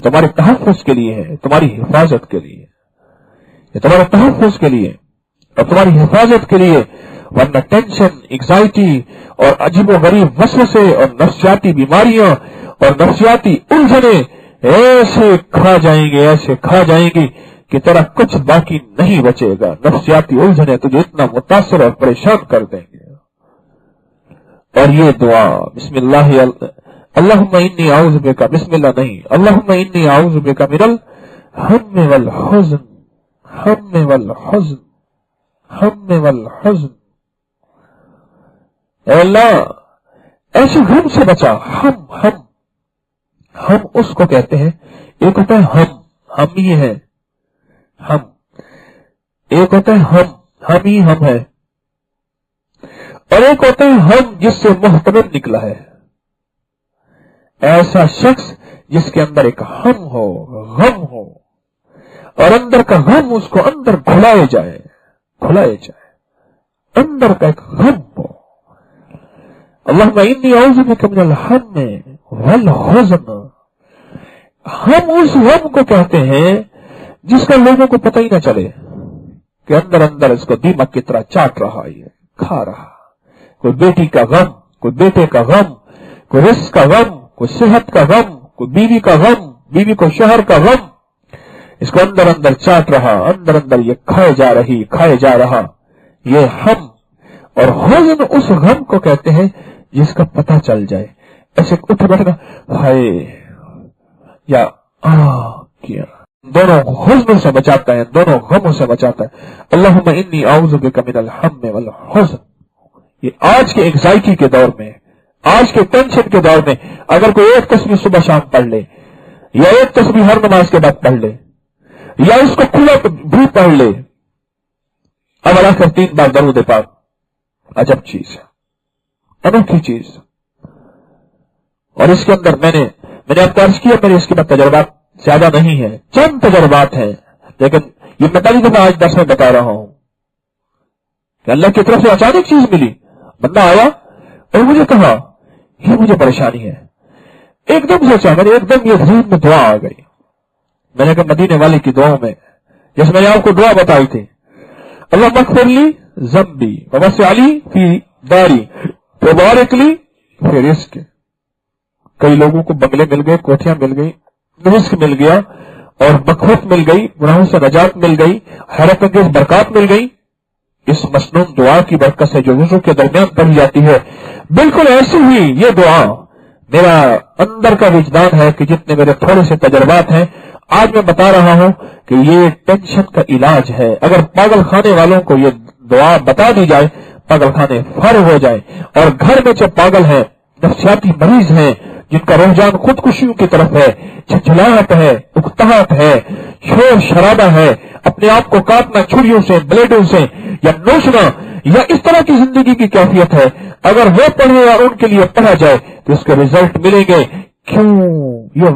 तुम्हारे तहफ़्फ़ुज़ के लिए है, तुम्हारी हिफाजत के लिए, ये तुम्हारे तहफ़्फ़ुज़ के लिए और तुम्हारी हिफाजत के लिए। वरना टेंशन, एंग्जाइटी और अजीबोगरीब वसवसे और नफ्सियाती बीमारियां और नफ्सियाती उलझने ऐसे खा जाएंगे, ऐसे खा जाएंगी कि तेरा कुछ बाकी नहीं बचेगा। नफ्सियाती उलझने तुझे इतना मुतासर और परेशान कर देंगे। और ये दुआ बिस्मिल्लाह अल्लाहुम्मा इन्नी आऊज़ु बिका, बिस्मिल्लाह नहीं, अल्लाहुम्मा इन्नी आऊज़ु बिका मिनल हम्म वल हुज़्न, हम्म वल हुज़्न, हम्म वल हुज़्न। ऐ अल्लाह ऐसे हम से बचा। हम उसको कहते हैं, एक होता है हम ही है, हम, एक होता है हम ही हम है, और एक होता है हम जिससे मुहतमिल निकला है। ऐसा शख्स जिसके अंदर एक हम हो, गम हो, और अंदर का गम उसको अंदर घुलाए जाए, अंदर का एक गम हो। अल्लाहुम्मा इन्नी आऊज़ु बिका मिनल हम्म वल हुज़्न। हम उस गम को कहते हैं जिसका लोगों को पता ही ना चले कि अंदर अंदर इसको दीमक की तरह चाट रहा है, खा रहा। कोई बेटी का गम, कोई बेटे का गम, कोई रिस्क का गम, कोई सेहत का गम, कोई बीवी का गम, बीवी को शोहर का गम, इसको अंदर अंदर चाट रहा, अंदर अंदर ये खाए जा रहा। ये हम और हुज़्न उस गम को कहते हैं जिसका पता चल जाए। ऐसे उठ बैठना, हाय या किया, दोनों हुज़्न से बचाता है, दोनों गमों से बचाता है। अल्लाहुम्मा इन्नी आऊज़ु बिका मिनल हम्म वल हुज़्न। ये आज के एंग्जाइटी के दौर में, आज के टेंशन के दौर में अगर कोई एक तस्बीह सुबह शाम पढ़ ले, या एक तस्बीह हर नमाज के बाद पढ़ ले, या इसको खुला भी पढ़ ले, अब अल्लाह का 3 बार दरूद पाक, अजब चीज है, अनोखी चीज। और इसके अंदर मैंने आपको अर्ज किया, मेरे इसके बाद तजर्बात ज्यादा नहीं है, चंद तजर्बात हैं, लेकिन ये मैं पहली दफा आज दर्स में बता रहा हूं कि अल्लाह की तरफ से अचानक चीज मिली। बंदा आया और मुझे कहा ये मुझे परेशानी है। एकदम सोचा मैंने, एकदम ये ज़हन में दुआ आ गई। मैंने कहा मदीने वाले की दुआओं में, जैसे मैंने आपको दुआ बताई थी, अल्लाह मग़फ़िरली ज़म्बी ववस्सिअली फी दारी वबारिक ली फी रिज़्क़ी। कई लोगों को बंगले मिल गए, कोठियां मिल गई, रिज़्क़ मिल गया और मग़फ़िरत मिल गई, गुनाहों से नजात मिल गई, हैरत अंगेज़ बरकत मिल गई। इस मसनून दुआ की बरकत से जो वुज़ू के दरमियान पढ़ी जाती है, बिल्कुल ऐसी ही ये दुआ मेरा अंदर का विजदान है कि जितने मेरे थोड़े से तजर्बात हैं, आज मैं बता रहा हूं कि ये टेंशन का इलाज है। अगर पागल खाने वालों को ये दुआ बता दी जाए, पागल खाने फर्ग हो जाए। और घर में जो पागल है, नफ्सियाती मरीज हैं, जिनका रुझान खुदकुशियों की तरफ है, झुझलाहट है, उकताहट है, शोर शराबा है, अपने आप को काटना छुरियों से, ब्लेडों से, या नोचना, या इस तरह की जिंदगी की कैफियत है, अगर वो पढ़े या उनके लिए पढ़ा जाए तो इसके रिजल्ट मिलेंगे। क्यों? ये